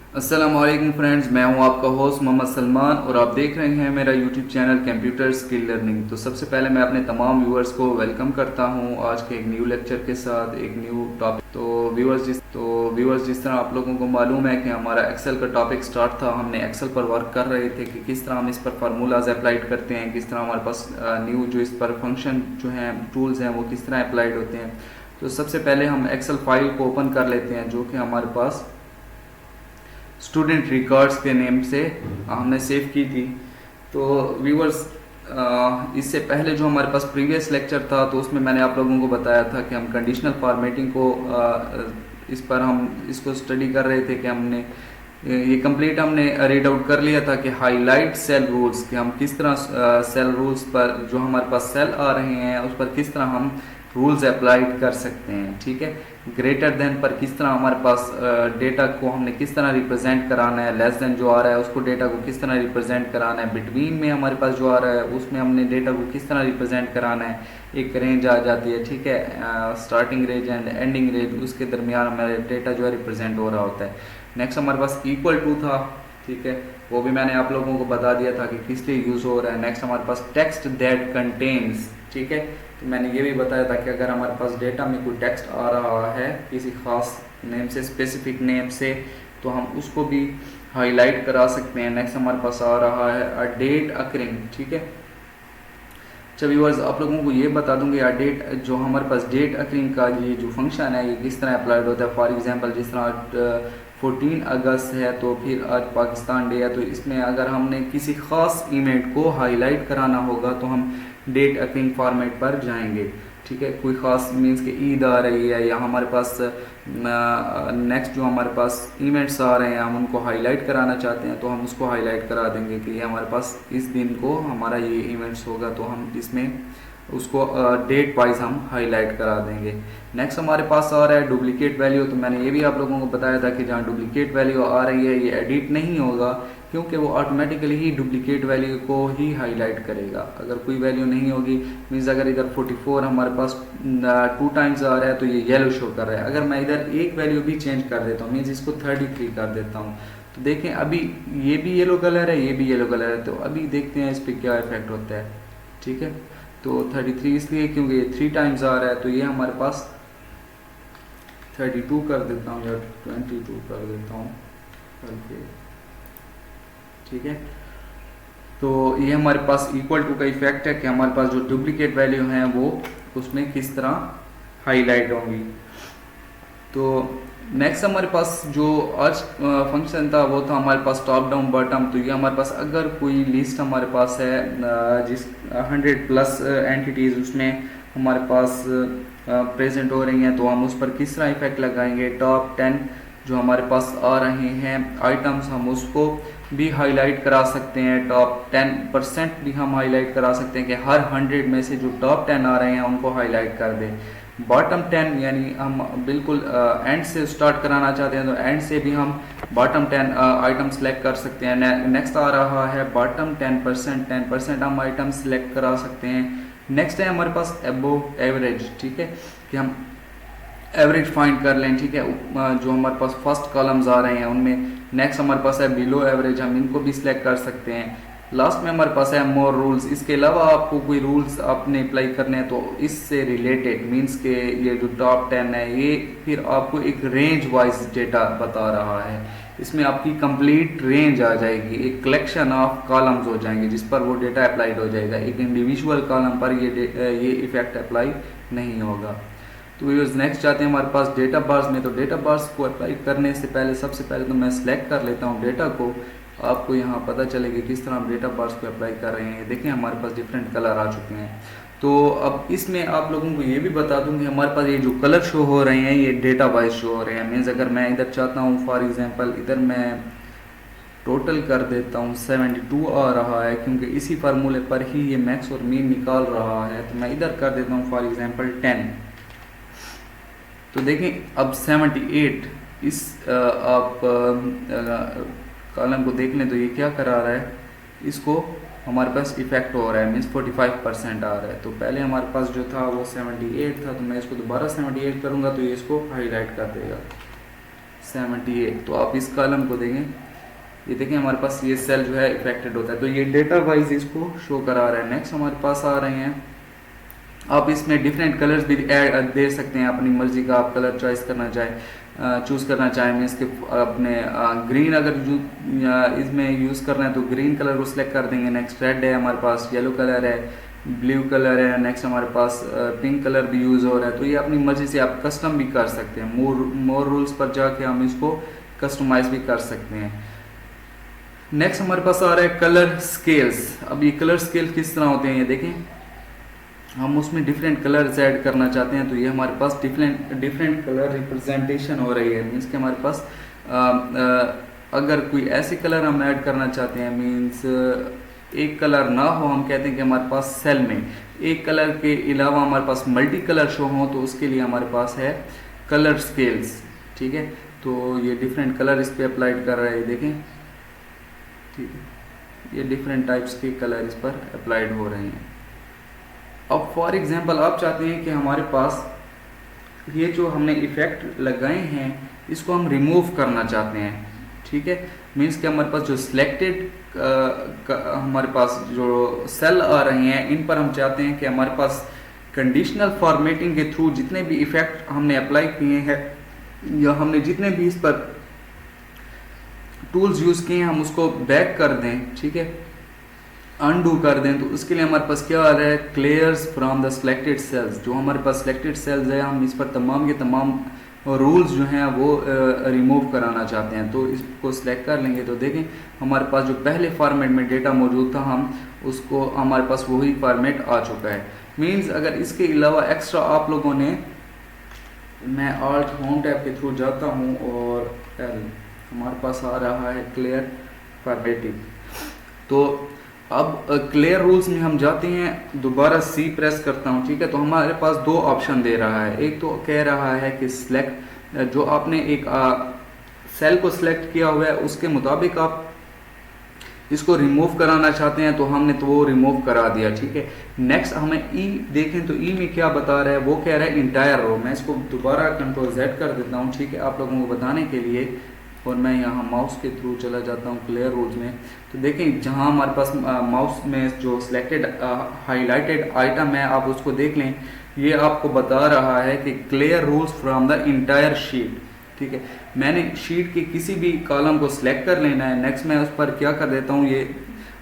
अस्सलामुअलैकुम फ्रेंड्स, मैं हूं आपका होस्ट मोहम्मद सलमान और आप देख रहे हैं मेरा YouTube channel computer skill learning. तो सबसे पहले मैं अपने तमाम व्यूअर्स को वेलकम करता हूं आज के एक न्यू लेक्चर के साथ, एक न्यू टॉपिक। तो व्यूअर्स जिस तरह आप लोगों को मालूम है कि हमारा एक्सेल का टॉपिक स्टार्ट था, हमने एक्सेल पर वर्क कर रहे थे कि किस तरह हम इस पर फार्मूलाज अप्लाइड करते हैं, किस तरह हमारे पास न्यू जो इस पर फंक्शन जो हैं टूल्स हैं वो किस तरह अप्लाइड होते हैं। तो सबसे पहले हम एक्सेल फाइल को ओपन कर लेते हैं जो कि हमारे पास स्टूडेंट रिकॉर्ड्स के नेम से हमने सेव की थी। तो व्यूअर्स, इससे पहले जो हमारे पास प्रीवियस लेक्चर था तो उसमें मैंने आप लोगों को बताया था कि हम कंडीशनल फॉर्मेटिंग को इस पर हम इसको स्टडी कर रहे थे कि हमने ये कंप्लीट हमने रीड आउट कर लिया था कि हाईलाइट सेल रूल्स, कि हम किस तरह सेल रूल्स पर जो हमारे पास सेल आ रहे हैं उस पर किस तरह हम रूल्स अप्लाइड कर सकते हैं। ठीक है, ग्रेटर देन पर किस तरह हमारे पास डेटा को हमने किस तरह रिप्रेजेंट कराना है, लेस देन जो आ रहा है उसको डेटा को किस तरह रिप्रेजेंट कराना है, बिटवीन में हमारे पास जो आ रहा है उसमें हमने डेटा को किस तरह रिप्रेजेंट कराना है। एक रेंज आ जाती है, ठीक है, starting range and ending range, उसके दरमियान हमारे डेटा जो है रिप्रेजेंट हो रहा होता है। नेक्स्ट हमारे पास इक्वल टू था, ठीक है, वो भी मैंने आप लोगों को बता दिया था कि किस लिए यूज़ हो रहा है। नेक्स्ट हमारे पास टेक्स्ट दैट कंटेन्स, ठीक है, तो मैंने ये भी बताया था कि अगर हमारे पास डेटा में कोई टेक्स्ट आ रहा है किसी खास नेम से, स्पेसिफिक नेम से, तो हम उसको भी हाईलाइट करा सकते हैं। नेक्स्ट हमारे पास आ रहा है अ डेट अकरिंग, ठीक है। अच्छा व्यूअर्स, आप लोगों को ये बता दूंगी डेट, जो हमारे पास डेट अकरिंग का ये जो फंक्शन है ये किस तरह अप्लाइड होता है। फॉर एग्जांपल जिस तरह 14 अगस्त है तो फिर आज पाकिस्तान डे है, तो इसमें अगर हमने किसी ख़ास इवेंट को हाईलाइट कराना होगा तो हम डेट अकरिंग फॉर्मेट पर जाएंगे। ठीक है, कोई ख़ास मीन्स कि ईद आ रही है या हमारे पास नेक्स्ट जो हमारे पास इवेंट्स आ रहे हैं हम उनको हाईलाइट कराना चाहते हैं तो हम उसको हाईलाइट करा देंगे कि ये हमारे पास इस दिन को हमारा ये इवेंट्स होगा, तो हम इसमें उसको डेट वाइज हम हाईलाइट करा देंगे। नेक्स्ट हमारे पास आ रहा है डुप्लीकेट वैल्यू। तो मैंने ये भी आप लोगों को बताया था कि जहाँ डुप्लीकेट वैल्यू आ रही है ये एडिट नहीं होगा, क्योंकि वो ऑटोमेटिकली ही डुप्लीकेट वैल्यू को ही हाईलाइट करेगा। अगर कोई वैल्यू नहीं होगी, मीन्स अगर इधर 44 हमारे पास 2 टाइम्स आ रहा है तो ये येलो शो कर रहा है। अगर मैं इधर एक वैल्यू भी चेंज कर देता हूँ, मीन्स इसको 33 कर देता हूँ, तो देखें अभी ये भी येलो कलर है, ये भी येलो कलर है। तो अभी देखते हैं इस पर क्या इफेक्ट होता है। ठीक है, तो 33 इसलिए क्योंकि ये 3 टाइम्स आ रहा है, तो ये हमारे पास 32 कर देता हूँ या 22 कर देता हूँ करके। ठीक है, तो ये हमारे पास इक्वल टू का इफेक्ट है कि हमारे पास जो डुप्लीकेट वैल्यू हैं वो उसमें किस तरह हाईलाइट होंगी। तो नेक्स्ट हमारे पास जो आज फंक्शन था वो था हमारे पास टॉप डाउन बॉटम। तो ये हमारे पास अगर कोई लिस्ट हमारे पास है जिस 100+ एंटिटीज़ उसमें हमारे पास प्रेजेंट हो रही हैं, तो हम उस पर किस तरह इफेक्ट लगाएंगे। टॉप 10 जो हमारे पास आ रहे हैं आइटम्स हम उसको भी हाईलाइट करा सकते हैं। टॉप 10% भी हम हाईलाइट करा सकते हैं कि हर 100 में से जो टॉप 10 आ रहे हैं उनको हाईलाइट कर दें। बॉटम 10 यानी हम बिल्कुल एंड से स्टार्ट कराना चाहते हैं तो एंड से भी हम बॉटम 10 आइटम सेलेक्ट कर सकते हैं। नेक्स्ट आ रहा है बॉटम 10% हम आइटम सेलेक्ट करा सकते हैं। नेक्स्ट है हमारे पास अबोव एवरेज, ठीक है, कि हम एवरेज फाइंड कर लें। ठीक है, जो हमारे पास फर्स्ट कॉलम्स आ रहे हैं उनमें। नेक्स्ट हमारे पास है बिलो एवरेज, हम इनको भी सिलेक्ट कर सकते हैं। लास्ट में हमारे पास है मोर रूल्स। इसके अलावा आपको कोई रूल्स आपने अप्लाई करने हैं तो इससे रिलेटेड मींस के ये जो टॉप 10 है ये फिर आपको एक रेंज वाइज डेटा बता रहा है। इसमें आपकी कंप्लीट रेंज आ जाएगी, एक कलेक्शन ऑफ कॉलम्स हो जाएंगे जिस पर वो डेटा अप्लाइड हो जाएगा। एक इंडिविजुअल कॉलम पर ये इफेक्ट अप्लाई नहीं होगा। तो व्यूअर्स नेक्स्ट जाते हैं हमारे पास डेटा बार्स में। तो डेटा बार्स को अप्लाई करने से पहले सबसे पहले तो मैं सिलेक्ट कर लेता हूँ डेटा को। आपको यहाँ पता चलेगा किस तरह हम डेटा बार्स को अप्लाई कर रहे हैं। देखें हमारे पास डिफरेंट कलर आ चुके हैं। तो अब इसमें आप लोगों को ये भी बता दूँ कि हमारे पास ये जो कलर शो हो रहे हैं ये डेटा वाइज शो हो रहे हैं। मीन्स अगर मैं इधर चाहता हूँ फॉर एग्जाम्पल इधर मैं टोटल कर देता हूँ 72 आ रहा है, क्योंकि इसी फार्मूले पर ही ये मैक्स और मीन निकाल रहा है। तो मैं इधर कर देता हूँ फॉर एग्जाम्पल 10। तो देखें अब 78 इस आप कॉलम को देख लें तो ये क्या करा रहा है, इसको हमारे पास इफेक्ट हो रहा है, मीन्स 45% आ रहा है। तो पहले हमारे पास जो था वो 78 था, तो मैं इसको दोबारा 78 करूँगा तो ये इसको हाईलाइट कर देगा। 78। तो आप इस कॉलम को देखें, ये देखें हमारे पास ये सेल जो है इफेक्टेड होता है, तो ये डेटा वाइज इसको शो करा रहा है। नेक्स्ट हमारे पास आ रहे हैं, आप इसमें डिफरेंट कलर्स भी ऐड दे सकते हैं, अपनी मर्जी का आप कलर चॉइस करना चाहें, चूज़ करना चाहें। मीन्स के अपने ग्रीन अगर इसमें यूज़ करना है तो ग्रीन कलर को सिलेक्ट कर देंगे। नेक्स्ट रेड है हमारे पास, येलो कलर है, ब्लू कलर है, नेक्स्ट हमारे पास पिंक कलर भी यूज़ हो रहा है। तो ये अपनी मर्जी से आप कस्टम भी कर सकते हैं, मोर रूल्स पर जाके हम इसको कस्टमाइज भी कर सकते हैं। नेक्स्ट हमारे पास आ रहा है कलर स्केल्स। अब ये कलर स्केल किस तरह होते हैं, ये देखें, हम उसमें डिफरेंट कलर्स ऐड करना चाहते हैं, तो ये हमारे पास डिफरेंट कलर रिप्रेजेंटेशन हो रही है। मीन्स के हमारे पास अगर कोई ऐसे कलर हम ऐड करना चाहते हैं, मीन्स एक कलर ना हो, हम कहते हैं कि हमारे पास सेल में एक कलर के अलावा हमारे पास मल्टी कलर शो हो, तो उसके लिए हमारे पास है कलर स्केल्स। ठीक है, तो ये डिफरेंट कलर इस पर अप्लाइड कर रहा है, देखें, ठीक है, ये डिफरेंट टाइप्स के कलर इस पर अप्लाइड हो रहे हैं। अब फॉर एग्जांपल आप चाहते हैं कि हमारे पास ये जो हमने इफेक्ट लगाए हैं इसको हम रिमूव करना चाहते हैं। ठीक है, मीन्स कि हमारे पास जो सिलेक्टेड हमारे पास जो सेल आ रहे हैं इन पर हम चाहते हैं कि हमारे पास कंडीशनल फॉर्मेटिंग के थ्रू जितने भी इफेक्ट हमने अप्लाई किए हैं या हमने जितने भी इस पर टूल्स यूज़ किए हैं हम उसको बैक कर दें। ठीक है, अनडू कर दें। तो उसके लिए हमारे पास क्या आ रहा है, clears from the selected cells. जो हमारे पास सिलेक्टेड सेल्स है हम इस पर तमाम के तमाम रूल्स जो हैं वो रिमूव कराना चाहते हैं, तो इसको सिलेक्ट कर लेंगे। तो देखें हमारे पास जो पहले फॉर्मेट में डेटा मौजूद था हम उसको हमारे पास वही फॉर्मेट आ चुका है। मीन्स अगर इसके अलावा एक्स्ट्रा आप लोगों ने, मैं ऑल्ट होम टैब के थ्रू जाता हूँ और हमारे पास आ रहा है क्लियर फॉर्मेटिंग। तो अब क्लियर रूल्स में हम जाते हैं, दोबारा सी प्रेस करता हूं। ठीक है, तो हमारे पास दो ऑप्शन दे रहा है। एक तो कह रहा है कि सिलेक्ट, जो आपने एक सेल को सिलेक्ट किया हुआ है उसके मुताबिक आप इसको रिमूव कराना चाहते हैं, तो हमने तो वो रिमूव करा दिया। ठीक है, नेक्स्ट हमें ई देखें तो ई में क्या बता रहा है, वो कह रहा है इंटायर रो। मैं इसको दोबारा कंट्रोल Z कर देता हूँ, ठीक है, आप लोगों को बताने के लिए, और मैं यहाँ माउस के थ्रू चला जाता हूँ क्लियर रूल्स में। तो देखें जहाँ हमारे पास माउस में जो सिलेक्टेड हाईलाइटेड आइटम है आप उसको देख लें, ये आपको बता रहा है कि clear rules from the entire sheet. ठीक है, मैंने शीट के किसी भी कॉलम को सिलेक्ट कर लेना है। नेक्स्ट मैं उस पर क्या कर देता हूँ, ये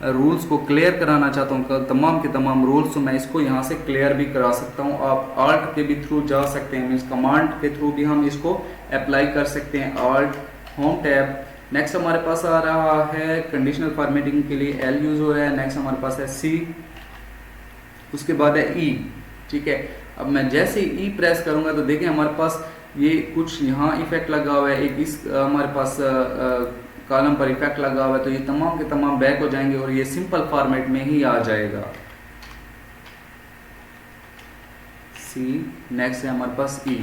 रूल्स को क्लियर कराना चाहता हूँ, तमाम के तमाम रूल्स, तो मैं इसको यहाँ से क्लियर भी करा सकता हूँ। आप आल्ट के भी थ्रू जा सकते हैं, मीन्स कमांड के थ्रू भी हम इसको अप्लाई कर सकते हैं। Alt home tab. नेक्स्ट हमारे पास आ रहा है कंडीशनल फॉर्मेटिंग के लिए L यूज हो रहा है। नेक्स्ट हमारे पास है C, उसके बाद है E। ठीक है, अब मैं जैसे ही E प्रेस करूंगा तो देखिए हमारे पास ये कुछ यहाँ इफेक्ट लगा हुआ है, एक इस हमारे पास कॉलम पर इफेक्ट लगा हुआ है, तो ये तमाम के तमाम बैक हो जाएंगे और ये सिंपल फॉर्मेट में ही आ जाएगा। C, नेक्स्ट है हमारे पास E।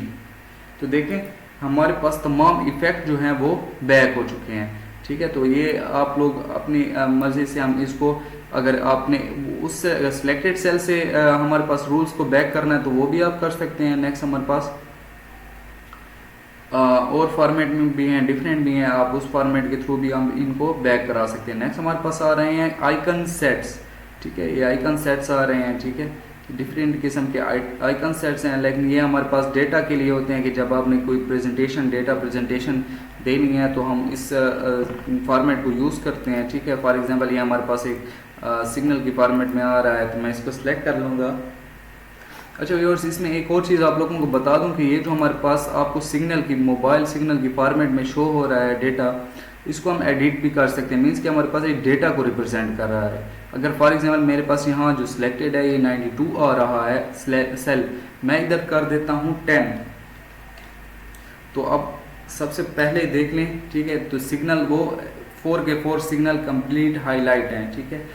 तो देखें हमारे पास तमाम इफेक्ट जो हैं वो बैक हो चुके हैं। ठीक है, तो ये आप लोग अपनी मर्जी से हम इसको, अगर आपने उस सिलेक्टेड सेल से हमारे पास रूल्स को बैक करना है तो वो भी आप कर सकते हैं। नेक्स्ट हमारे पास और फॉर्मेट में भी हैं, डिफरेंट भी हैं, आप उस फॉर्मेट के थ्रू भी हम इनको बैक करा सकते हैं। नेक्स्ट हमारे पास आ रहे हैं आइकन सेट्स। ठीक है, ये आइकन सेट्स आ रहे हैं। ठीक है, डिफरेंट किस्म के आइकन सेट्स हैं, लेकिन ये हमारे पास डेटा के लिए होते हैं कि जब आपने कोई डेटा प्रेजेंटेशन देनी है तो हम इस फॉर्मेट को यूज़ करते हैं। ठीक है, फॉर एग्जांपल ये हमारे पास एक सिग्नल की फॉर्मेट में आ रहा है, तो मैं इसको सिलेक्ट कर लूँगा। अच्छा व्यूअर्स, इसमें एक और चीज़ आप लोगों को बता दूं कि ये जो हमारे पास आपको सिग्नल की, मोबाइल सिग्नल की फॉर्मेट में शो हो रहा है डेटा, इसको हम एडिट भी कर सकते हैं। मीन्स कि हमारे पास एक डेटा को रिप्रेजेंट कर रहा है। अगर फॉर एग्जांपल मेरे पास यहाँ जो सिलेक्टेड है ये 92 आ रहा है सेल, मैं इधर कर देता हूँ 10। तो अब सबसे पहले देख लें, ठीक है, तो सिग्नल वो 4 के 4 सिग्नल कंप्लीट हाईलाइट हैं। ठीक है,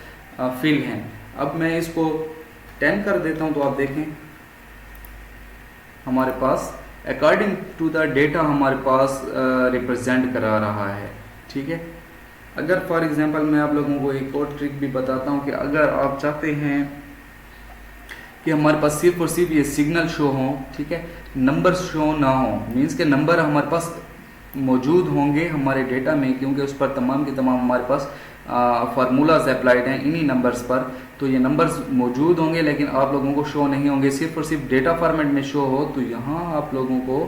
फिल हैं। अब मैं इसको 10 कर देता हूँ, तो आप देखें हमारे पास अकॉर्डिंग टू द डेटा हमारे पास रिप्रेजेंट करा रहा है। ठीक है, अगर फॉर एग्जांपल मैं आप लोगों को एक और ट्रिक भी बताता हूं कि अगर आप चाहते हैं कि हमारे पास सिर्फ और सिर्फ ये सिग्नल शो हो, ठीक है, नंबर शो ना हो, मीन्स के नंबर हमारे पास मौजूद होंगे हमारे डेटा में, क्योंकि उस पर तमाम के तमाम हमारे पास फार्मूलाज अप्लाइड हैं इन्हीं नंबर्स पर। तो ये नंबर्स मौजूद होंगे लेकिन आप लोगों को शो नहीं होंगे, सिर्फ और सिर्फ डेटा फॉर्मेट में शो हो। तो यहाँ आप लोगों को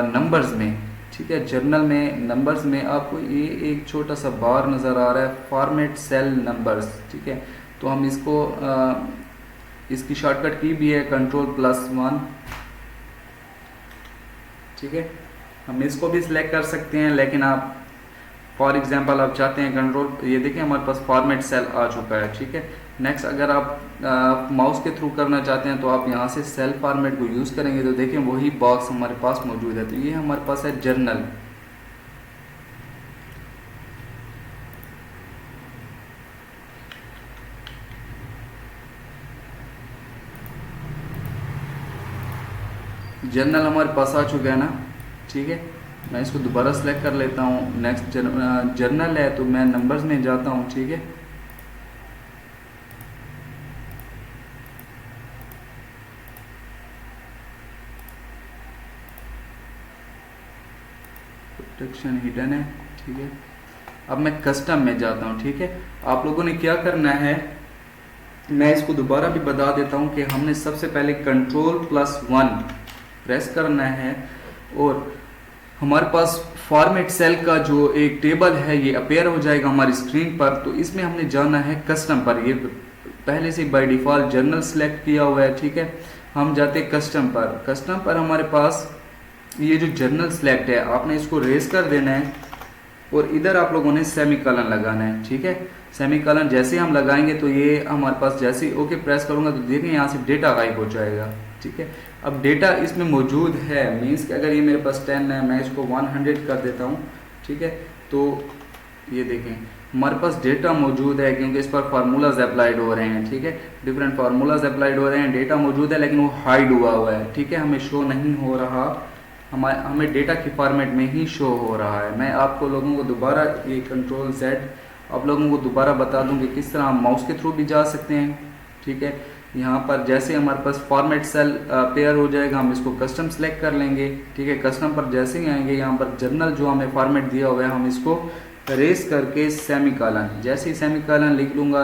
नंबर्स में, ठीक है, जर्नल में नंबर्स में आपको ये एक छोटा सा बार नज़र आ रहा है, फॉर्मेट सेल नंबर्स, ठीक है। तो हम इसको इसकी शॉर्टकट की भी है Ctrl+1, ठीक है। हम इसको भी सिलेक्ट कर सकते हैं, लेकिन आप फॉर एग्जांपल आप चाहते हैं कंट्रोल, ये देखें हमारे पास फॉर्मेट सेल आ चुका है, ठीक है। नेक्स्ट अगर आप माउस के थ्रू करना चाहते हैं तो आप यहाँ से सेल फॉर्मेट को यूज़ करेंगे तो देखें वही बॉक्स हमारे पास मौजूद है। तो ये हमारे पास है जर्नल। जर्नल हमारे पास आ चुका है ना, ठीक है। मैं इसको दोबारा सेलेक्ट कर लेता हूँ। नेक्स्ट जर्नल है तो मैं नंबर्स में जाता हूँ, ठीक है। प्रोटेक्शन हिडन है, ठीक है। अब मैं कस्टम में जाता हूँ, ठीक है। आप लोगों ने क्या करना है, मैं इसको दोबारा भी बता देता हूँ कि हमने सबसे पहले Ctrl+1 प्रेस करना है और हमारे पास फॉर्मेट सेल का जो एक टेबल है ये अपेयर हो जाएगा हमारी स्क्रीन पर। तो इसमें हमने जाना है कस्टम पर, ये पहले से बाय डिफ़ॉल्ट जर्नल सेलेक्ट किया हुआ है, ठीक है। हम जाते हैं कस्टम पर। कस्टम पर हमारे पास ये जो जर्नल सेलेक्ट है, आपने इसको रेस कर देना है और इधर आप लोगों ने सेमीकोलन लगाना है, ठीक है। सेमीकोलन जैसे हम लगाएंगे तो ये हमारे पास जैसे ही ओके प्रेस करूंगा तो देखें यहाँ से डेटा गायब हो जाएगा, ठीक है। अब डेटा इसमें मौजूद है, मीन्स कि अगर ये मेरे पास 10 है, मैं इसको 100 कर देता हूँ, ठीक है। तो ये देखें हमारे पास डेटा मौजूद है क्योंकि इस पर फार्मूलाज अप्लाइड हो रहे हैं, ठीक है। डिफरेंट फार्मूलाज अप्लाइड हो रहे हैं, डेटा मौजूद है लेकिन वो हाइड हुआ है, ठीक है, हमें शो नहीं हो रहा, हमें डेटा की फॉर्मेट में ही शो हो रहा है। मैं आपको लोगों को दोबारा ये Ctrl+Z आप लोगों को दोबारा बता दूं कि किस तरह हम माउस के थ्रू भी जा सकते हैं, ठीक है। यहाँ पर जैसे हमारे पास फॉर्मेट सेल पेयर हो जाएगा, हम इसको कस्टम सेलेक्ट कर लेंगे, ठीक है। कस्टम पर जैसे ही आएंगे यहाँ पर जर्नल जो हमें फॉर्मेट दिया हुआ है, हम इसको रेस करके सेमीकोलन, जैसे ही सेमीकोलन लिख लूँगा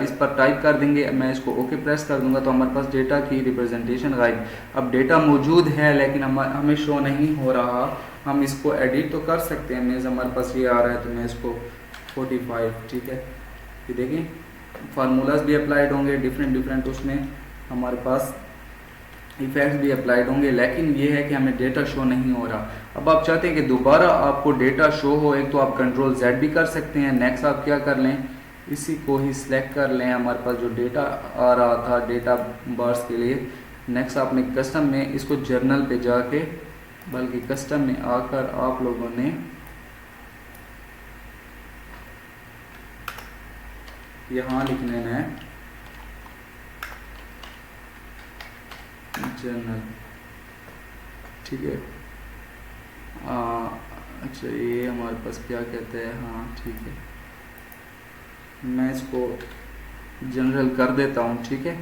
इस पर टाइप कर देंगे, मैं इसको ओके प्रेस कर दूंगा तो हमारे पास डेटा की रिप्रेजेंटेशन गायब। अब डेटा मौजूद है लेकिन हमें शो नहीं हो रहा। हम इसको एडिट तो कर सकते हैं, मीन्स हमारे पास ये आ रहा है तो मैं इसको 45, ठीक है। ये देखें फार्मूलाज भी अप्लाइड होंगे, डिफरेंट उसमें हमारे पास इफेक्ट्स भी अप्लाइड होंगे, लेकिन ये है कि हमें डेटा शो नहीं हो रहा। अब आप चाहते हैं कि दोबारा आपको डेटा शो हो, एक तो आप Ctrl+Z भी कर सकते हैं। नेक्स्ट आप क्या कर लें, इसी को ही सिलेक्ट कर लें, हमारे पास जो डेटा आ रहा था डेटा बार्स के लिए। नेक्स्ट आपने कस्टम में इसको जर्नल पे जाके, बल्कि कस्टम में आकर आप लोगों ने यहाँ लिख लेना है जर्नल, ठीक है। अच्छा ये हमारे पास क्या कहते हैं, हाँ ठीक है, मैं इसको जनरल कर देता हूँ, ठीक है,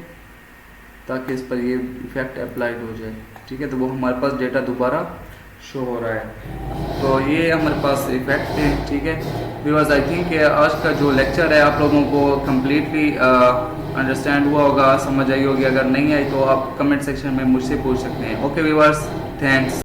ताकि इस पर ये इफेक्ट अप्लाइड हो जाए, ठीक है। तो वो हमारे पास डेटा दोबारा शो हो रहा है। तो ये हमारे पास इफेक्ट थे, ठीक है। बिकॉज आई थिंक आज का जो लेक्चर है आप लोगों को कम्प्लीटली अंडरस्टैंड हुआ होगा, समझ आई होगी। अगर नहीं आई तो आप कमेंट सेक्शन में मुझसे पूछ सकते हैं। Okay viewers, thanks.